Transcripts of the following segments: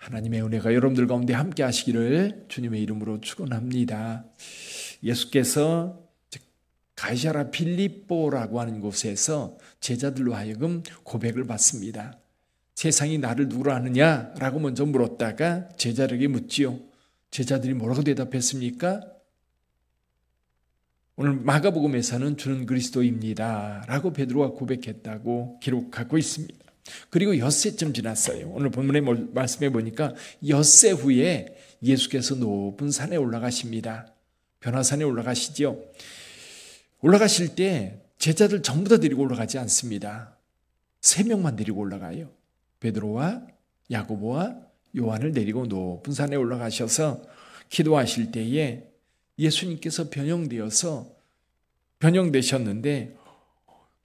하나님의 은혜가 여러분들 가운데 함께 하시기를 주님의 이름으로 축원합니다. 예수께서 가이사랴 빌립보라고 하는 곳에서 제자들로 하여금 고백을 받습니다. 세상이 나를 누구로 아느냐라고 먼저 물었다가 제자들에게 묻지요. 제자들이 뭐라고 대답했습니까? 오늘 마가복음에서는 주는 그리스도입니다 라고 베드로가 고백했다고 기록하고 있습니다. 그리고 엿새쯤 지났어요. 오늘 본문의 말씀해 보니까 엿새 후에 예수께서 높은 산에 올라가십니다. 변화산에 올라가시죠. 올라가실 때 제자들 전부 다 데리고 올라가지 않습니다. 3명만 데리고 올라가요. 베드로와 야고보와 요한을 데리고 높은 산에 올라가셔서 기도하실 때에 예수님께서 변형되셨는데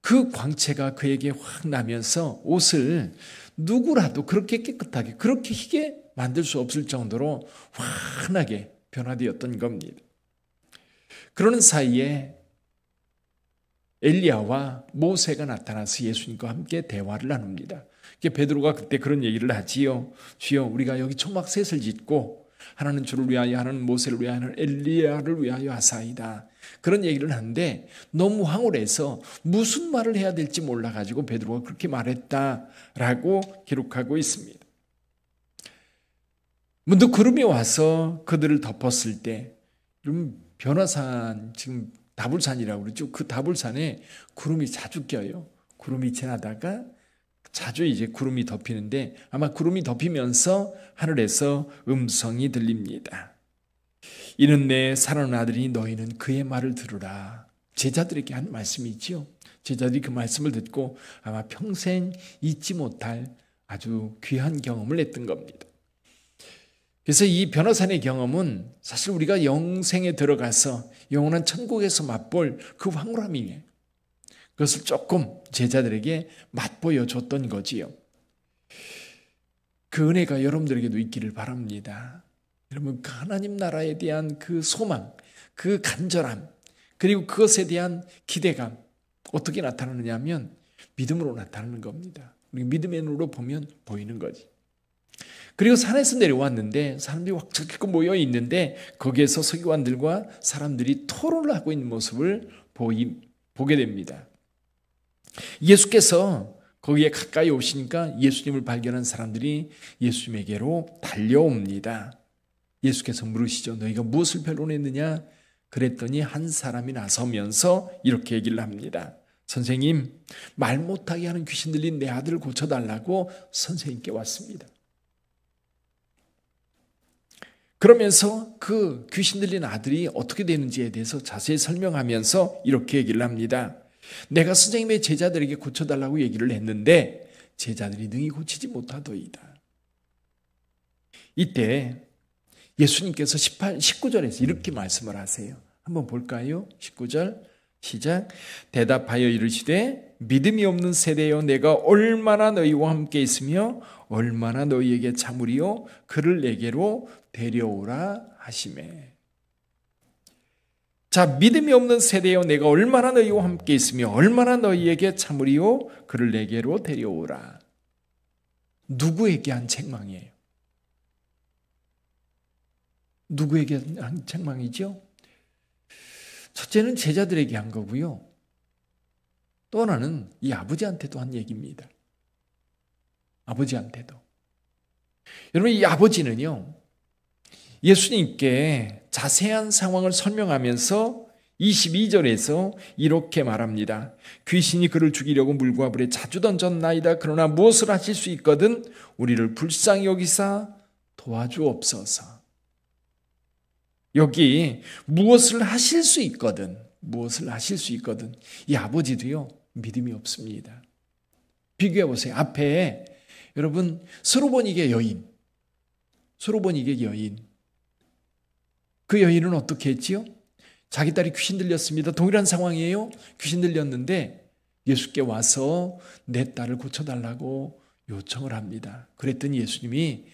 그 광채가 그에게 확 나면서 옷을 누구라도 그렇게 깨끗하게 그렇게 희게 만들 수 없을 정도로 환하게 변화되었던 겁니다. 그러는 사이에 엘리야와 모세가 나타나서 예수님과 함께 대화를 나눕니다. 베드로가 그때 그런 얘기를 하지요. 주여, 우리가 여기 초막 셋을 짓고 하나는 주를 위하여, 하나는 모세를 위하여, 하나는 엘리야를 위하여 하사이다. 그런 얘기를 하는데 너무 황홀해서 무슨 말을 해야 될지 몰라가지고 베드로가 그렇게 말했다라고 기록하고 있습니다. 문득 구름이 와서 그들을 덮었을 때, 변화산, 지금 다불산이라고 그러죠. 그 다불산에 구름이 자주 껴요. 구름이 지나다가 자주 이제 구름이 덮이는데 아마 구름이 덮이면서 하늘에서 음성이 들립니다. 이는 내 사랑하는 아들이니 너희는 그의 말을 들으라. 제자들에게 한 말씀이지요. 제자들이 그 말씀을 듣고 아마 평생 잊지 못할 아주 귀한 경험을 했던 겁니다. 그래서 이 변화산의 경험은 사실 우리가 영생에 들어가서 영원한 천국에서 맛볼 그 황홀함이에요. 그것을 조금 제자들에게 맛보여 줬던 거지요. 그 은혜가 여러분들에게도 있기를 바랍니다. 여러분, 그 하나님 나라에 대한 그 소망, 그 간절함, 그리고 그것에 대한 기대감 어떻게 나타나느냐 하면 믿음으로 나타나는 겁니다. 우리 믿음의 눈으로 보면 보이는 거지. 그리고 산에서 내려왔는데 사람들이 확 모여 있는데 거기에서 서기관들과 사람들이 토론을 하고 있는 모습을 보게 됩니다. 예수께서 거기에 가까이 오시니까 예수님을 발견한 사람들이 예수님에게로 달려옵니다. 예수께서 물으시죠. 너희가 무엇을 변론했느냐? 그랬더니 한 사람이 나서면서 이렇게 얘기를 합니다. 선생님, 말 못하게 하는 귀신 들린 내 아들을 고쳐달라고 선생님께 왔습니다. 그러면서 그 귀신 들린 아들이 어떻게 되는지에 대해서 자세히 설명하면서 이렇게 얘기를 합니다. 내가 선생님의 제자들에게 고쳐달라고 얘기를 했는데 제자들이 능히 고치지 못하더이다. 이때 예수님께서 19절에서 이렇게 말씀을 하세요. 한번 볼까요? 19절 시작. 대답하여 이르시되 믿음이 없는 세대여 내가 얼마나 너희와 함께 있으며 얼마나 너희에게 참으리요 그를 내게로 데려오라 하시매. 자, 믿음이 없는 세대여 내가 얼마나 너희와 함께 있으며 얼마나 너희에게 참으리요 그를 내게로 데려오라. 누구에게 한 책망이에요? 누구에게 한 책망이죠? 첫째는 제자들에게 한 거고요. 또 하나는 이 아버지한테도 한 얘기입니다. 아버지한테도. 여러분, 이 아버지는요, 예수님께 자세한 상황을 설명하면서 22절에서 이렇게 말합니다. 귀신이 그를 죽이려고 물과 불에 자주 던졌나이다. 그러나 무엇을 하실 수 있거든 우리를 불쌍히 여기사 도와주옵소서. 여기 무엇을 하실 수 있거든, 무엇을 하실 수 있거든. 이 아버지도요, 믿음이 없습니다. 비교해 보세요. 앞에 여러분 스로보니게 여인, 스로보니게 여인. 그 여인은 어떻게 했지요? 자기 딸이 귀신 들렸습니다. 동일한 상황이에요. 귀신 들렸는데 예수께 와서 내 딸을 고쳐달라고 요청을 합니다. 그랬더니 예수님이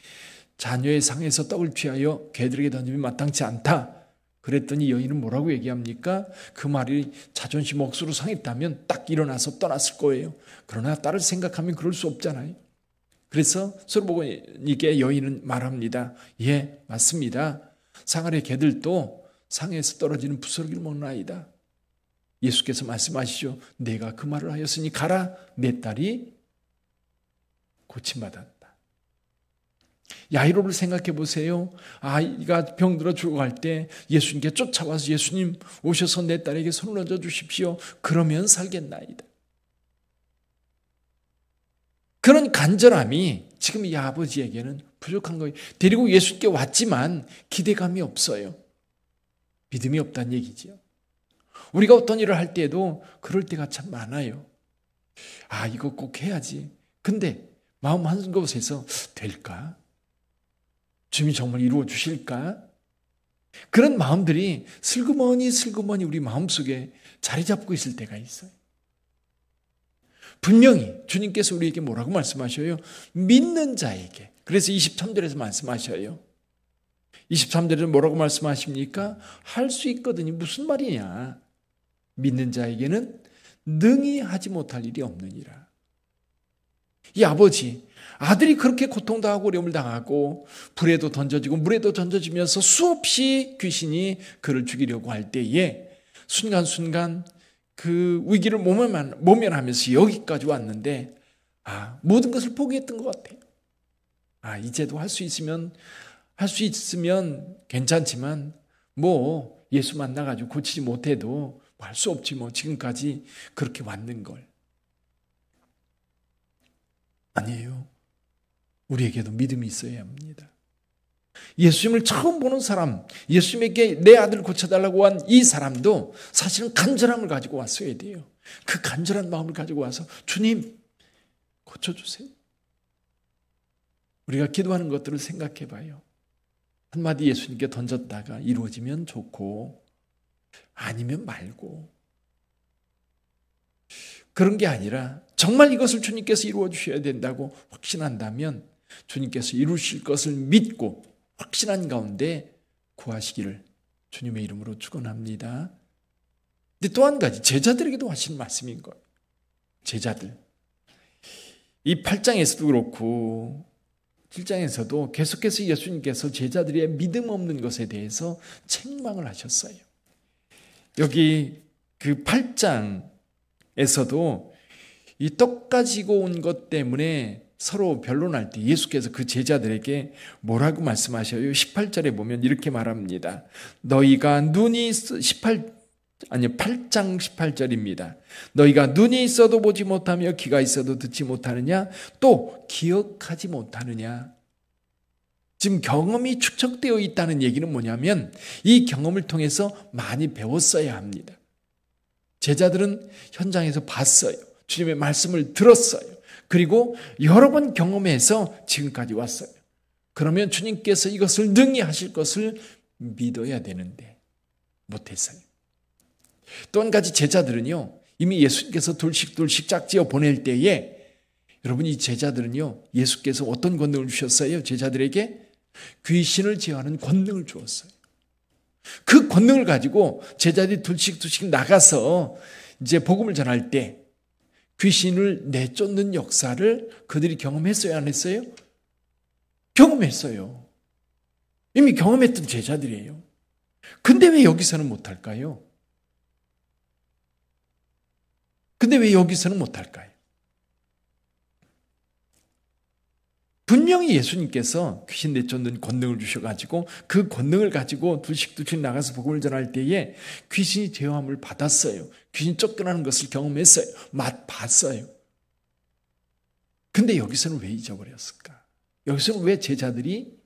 자녀의 상에서 떡을 취하여 개들에게 던짐이 마땅치 않다. 그랬더니 여인은 뭐라고 얘기합니까? 그 말이 자존심 억수로 상했다면 딱 일어나서 떠났을 거예요. 그러나 딸을 생각하면 그럴 수 없잖아요. 그래서 솔로몬에게 여인은 말합니다. 예, 맞습니다. 상아의 개들도 상에서 떨어지는 부스러기를 먹나이다. 예수께서 말씀하시죠. 내가 그 말을 하였으니 가라. 내 딸이 고침받았다. 야이로를 생각해 보세요. 아이가 병들어 죽어갈 때 예수님께 쫓아와서 예수님 오셔서 내 딸에게 손을 얹어 주십시오. 그러면 살겠나이다. 그런 간절함이 지금 이 아버지에게는 부족한 거예요. 데리고 예수님께 왔지만 기대감이 없어요. 믿음이 없다는 얘기죠. 우리가 어떤 일을 할 때에도 그럴 때가 참 많아요. 이거 꼭 해야지. 근데 마음 한곳에서 될까? 주님이 정말 이루어 주실까? 그런 마음들이 슬그머니 우리 마음속에 자리 잡고 있을 때가 있어요. 분명히 주님께서 우리에게 뭐라고 말씀하셔요? 믿는 자에게. 그래서 23절에서 말씀하셔요. 23절에는 뭐라고 말씀하십니까? 할 수 있거든요. 무슨 말이냐? 믿는 자에게는 능히 하지 못할 일이 없느니라. 이 아들이 그렇게 고통당하고 어려움을 당하고 불에도 던져지고 물에도 던져지면서 수없이 귀신이 그를 죽이려고 할 때에 순간순간 그 위기를 모면하면서 여기까지 왔는데 모든 것을 포기했던 것 같아요. 이제도 할 수 있으면 괜찮지만 예수 만나가지고 고치지 못해도 할 수 없지 지금까지 그렇게 왔는 걸. 아니에요. 우리에게도 믿음이 있어야 합니다. 예수님을 처음 보는 사람, 예수님에게 내 아들을 고쳐달라고 한 이 사람도 사실은 간절함을 가지고 왔어야 돼요. 그 간절한 마음을 가지고 와서 주님 고쳐주세요. 우리가 기도하는 것들을 생각해 봐요. 한마디 예수님께 던졌다가 이루어지면 좋고 아니면 말고, 그런 게 아니라 정말 이것을 주님께서 이루어 주셔야 된다고 확신한다면 주님께서 이루실 것을 믿고 확신한 가운데 구하시기를 주님의 이름으로 축원합니다. 근데 또 한 가지 제자들에게도 하시는 말씀인 거예요. 제자들. 이 8장에서도 그렇고 7장에서도 계속해서 예수님께서 제자들의 믿음 없는 것에 대해서 책망을 하셨어요. 여기 그 8장에서도 이 떡 가지고 온 것 때문에 서로 변론할 때 예수께서 그 제자들에게 뭐라고 말씀하셔요? 18절에 보면 이렇게 말합니다. 너희가 8장 18절입니다. 너희가 눈이 있어도 보지 못하며 귀가 있어도 듣지 못하느냐? 또 기억하지 못하느냐? 지금 경험이 축적되어 있다는 얘기는 뭐냐면 이 경험을 통해서 많이 배웠어야 합니다. 제자들은 현장에서 봤어요. 주님의 말씀을 들었어요. 그리고 여러 번 경험해서 지금까지 왔어요. 그러면 주님께서 이것을 능히 하실 것을 믿어야 되는데 못했어요. 또 한 가지 제자들은요, 이미 예수님께서 둘씩 짝지어 보낼 때에 여러분 이 제자들은요, 예수께서 어떤 권능을 주셨어요? 제자들에게 귀신을 제어하는 권능을 주었어요. 그 권능을 가지고 제자들이 둘씩 나가서 이제 복음을 전할 때 귀신을 내쫓는 역사를 그들이 경험했어요, 안 했어요? 경험했어요. 이미 경험했던 제자들이에요. 근데 왜 여기서는 못할까요? 분명히 예수님께서 귀신 내쫓는 권능을 주셔가지고 그 권능을 가지고 둘씩 나가서 복음을 전할 때에 귀신이 제어함을 받았어요. 귀신 쫓겨나는 것을 경험했어요. 맛봤어요. 근데 여기서는 왜 잊어버렸을까? 여기서는 왜 제자들이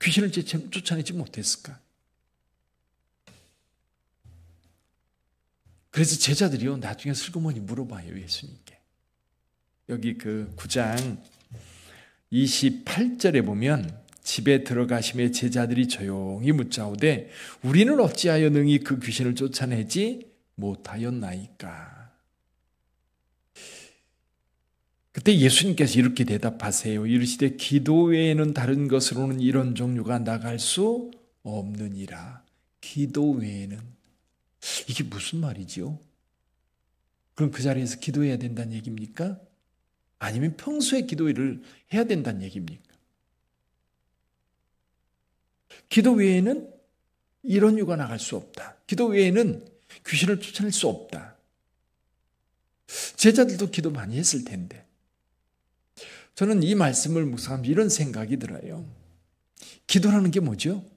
귀신을 쫓아내지 못했을까? 그래서 제자들이요, 나중에 슬그머니 물어봐요, 예수님께. 여기 그 9장 28절에 보면 집에 들어가심에 제자들이 조용히 묻자오되 우리는 어찌하여 능히 그 귀신을 쫓아내지 못하였나이까. 그때 예수님께서 이렇게 대답하세요. 이르시되 기도 외에는 다른 것으로는 이런 종류가 나갈 수 없느니라. 기도 외에는. 이게 무슨 말이지요? 그럼 그 자리에서 기도해야 된다는 얘기입니까? 아니면 평소에 기도를 해야 된다는 얘기입니까? 기도 외에는 이런 이유가 나갈 수 없다. 기도 외에는 귀신을 쫓아낼 수 없다. 제자들도 기도 많이 했을 텐데 저는 이 말씀을 묵상하면서 이런 생각이 들어요. 기도라는 게 뭐죠?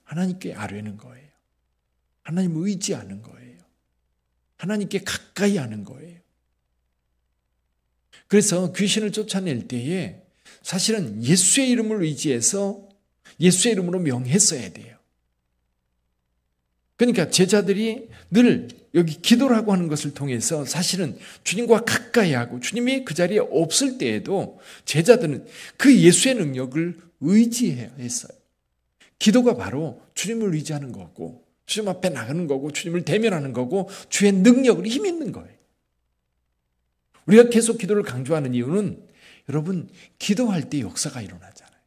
하나님께 아뢰는 거예요. 하나님을 의지하는 거예요. 하나님께 가까이 하는 거예요. 그래서 귀신을 쫓아낼 때에 사실은 예수의 이름을 의지해서 예수의 이름으로 명했어야 돼요. 그러니까 제자들이 늘 여기 기도라고 하는 것을 통해서 사실은 주님과 가까이 하고 주님이 그 자리에 없을 때에도 제자들은 그 예수의 능력을 의지해야 했어요. 기도가 바로 주님을 의지하는 거고 주님 앞에 나가는 거고 주님을 대면하는 거고 주의 능력을 힘 있는 거예요. 우리가 계속 기도를 강조하는 이유는 여러분 기도할 때 역사가 일어나잖아요.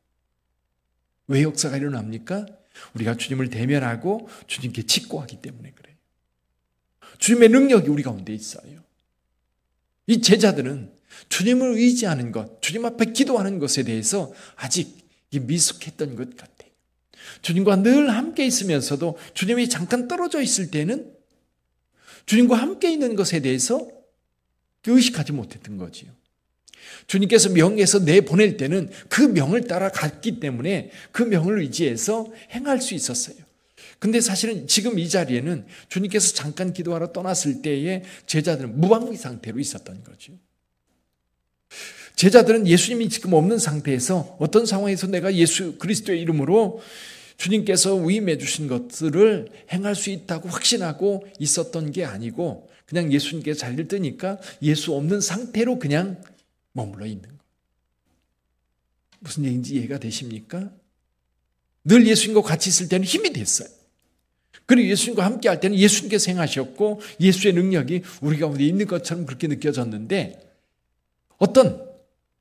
왜 역사가 일어납니까? 우리가 주님을 대면하고 주님께 직고하기 때문에 그래요. 주님의 능력이 우리 가운데 있어요. 이 제자들은 주님을 의지하는 것, 주님 앞에 기도하는 것에 대해서 아직 미숙했던 것 같아요. 주님과 늘 함께 있으면서도 주님이 잠깐 떨어져 있을 때는 주님과 함께 있는 것에 대해서 의식하지 못했던 거지요. 주님께서 명에서 내보낼 때는 그 명을 따라 갔기 때문에 그 명을 의지해서 행할 수 있었어요. 근데 사실은 지금 이 자리에는 주님께서 잠깐 기도하러 떠났을 때에 제자들은 무방비 상태로 있었던 거죠. 제자들은 예수님이 지금 없는 상태에서 어떤 상황에서 내가 예수 그리스도의 이름으로 주님께서 위임해 주신 것들을 행할 수 있다고 확신하고 있었던 게 아니고 그냥 예수님께서 자리를 뜨니까 예수 없는 상태로 그냥 머물러 있는 거예요. 무슨 얘기인지 이해가 되십니까? 늘 예수님과 같이 있을 때는 힘이 됐어요. 그리고 예수님과 함께 할 때는 예수님께서 행하셨고 예수의 능력이 우리 가운데 있는 것처럼 그렇게 느껴졌는데 어떤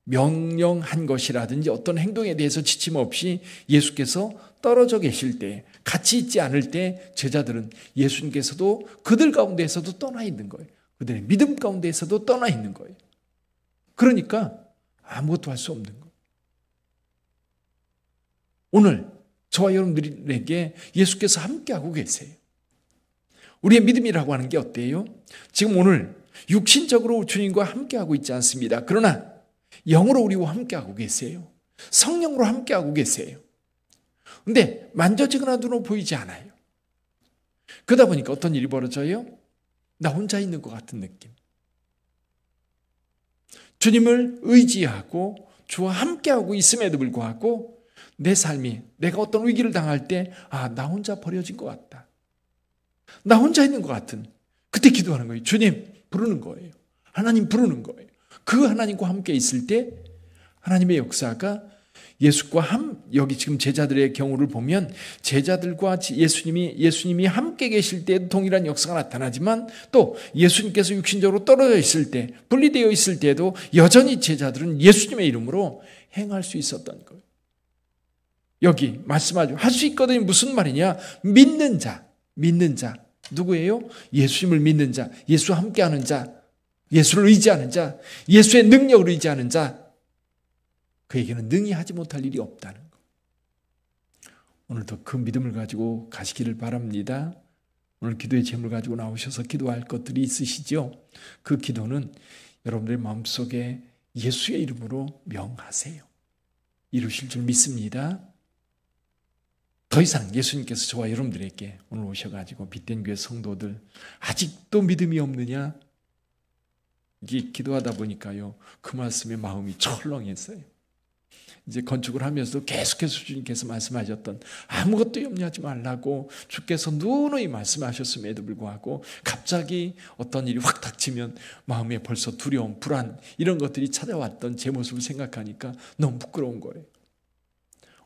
명령한 것이라든지 어떤 행동에 대해서 지침 없이 예수께서 떨어져 계실 때 같이 있지 않을 때 제자들은 예수님께서도 그들 가운데에서도 떠나 있는 거예요. 그들의 믿음 가운데에서도 떠나 있는 거예요. 그러니까 아무것도 할 수 없는 거예요. 오늘 저와 여러분들에게 예수께서 함께하고 계세요. 우리의 믿음이라고 하는 게 어때요? 지금 오늘 육신적으로 주님과 함께하고 있지 않습니다. 그러나 영으로 우리와 함께하고 계세요. 성령으로 함께하고 계세요. 근데 만져지거나 눈으로 보이지 않아요. 그러다 보니까 어떤 일이 벌어져요? 나 혼자 있는 것 같은 느낌. 주님을 의지하고 주와 함께하고 있음에도 불구하고 내 삶이 내가 어떤 위기를 당할 때 나 혼자 버려진 것 같다. 나 혼자 있는 것 같은 그때 기도하는 거예요. 주님 부르는 거예요. 하나님 부르는 거예요. 그 하나님과 함께 있을 때 하나님의 역사가 여기 지금 제자들의 경우를 보면 제자들과 예수님이 함께 계실 때 동일한 역사가 나타나지만 또 예수님께서 육신적으로 떨어져 있을 때 분리되어 있을 때도 여전히 제자들은 예수님의 이름으로 행할 수 있었던 거예요. 여기 말씀하죠. 할 수 있거든요. 무슨 말이냐? 믿는 자. 누구예요? 예수님을 믿는 자, 예수와 함께하는 자, 예수를 의지하는 자, 예수의 능력을 의지하는 자. 그에게는 능히 하지 못할 일이 없다는 것. 오늘도 그 믿음을 가지고 가시기를 바랍니다. 오늘 기도의 제목을 가지고 나오셔서 기도할 것들이 있으시죠? 그 기도는 여러분들의 마음속에 예수의 이름으로 명하세요. 이루실 줄 믿습니다. 더 이상 예수님께서 저와 여러분들에게 오늘 오셔가지고 빛된 교회 성도들 아직도 믿음이 없느냐? 이게 기도하다 보니까요. 그 말씀에 마음이 철렁했어요. 이제 건축을 하면서도 계속해서 주님께서 말씀하셨던 아무것도 염려하지 말라고 주께서 누누이 말씀하셨음에도 불구하고 갑자기 어떤 일이 확 닥치면 마음에 벌써 두려움, 불안 이런 것들이 찾아왔던 제 모습을 생각하니까 너무 부끄러운 거예요.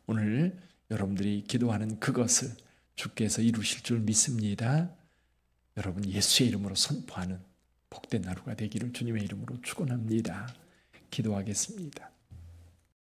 오늘 여러분들이 기도하는 그것을 주께서 이루실 줄 믿습니다. 여러분 예수의 이름으로 선포하는 복된 하루가 되기를 주님의 이름으로 축원합니다. 기도하겠습니다.